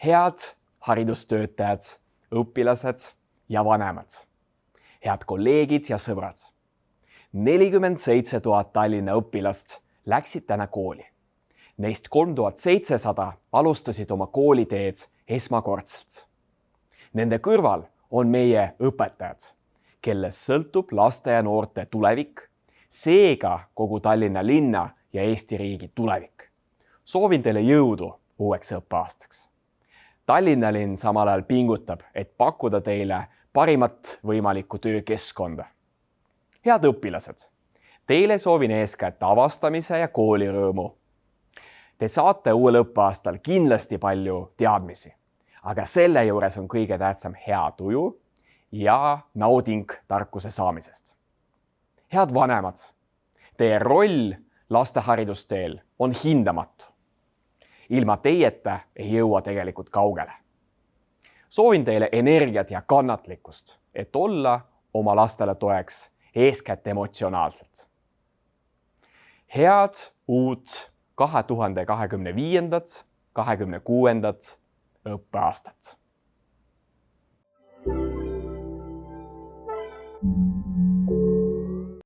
Head haridustöötajad, õpilased ja vanemad. Head kolleegid ja sõbrad. 47 000 Tallinna õpilast läksid täna kooli. Neist 3700 alustasid oma kooliteed esmakordselt. Nende kõrval on meie õpetajad, kellest sõltub laste ja noorte tulevik, seega kogu Tallinna linna ja Eesti riigi tulevik. Soovin teile jõudu uueks õppeaastaks. Tallinna linn samal ajal pingutab, et pakkuda teile parimat võimalikku töökeskkonda. Head õpilased, teile soovin eeskätt avastamise ja koolirõõmu. Te saate uuel õppeaastal kindlasti palju teadmisi, aga selle juures on kõige tähtsam hea tuju ja nauding tarkuse saamisest. Head vanemad, teie roll laste haridusteel on hindamatu. Ilma teieta ei jõua tegelikult kaugele. Soovin teile energiat ja kannatlikkust, et olla oma lastele toeks eeskätt emotsionaalselt. Head uut 2025. 26. õppeaastat!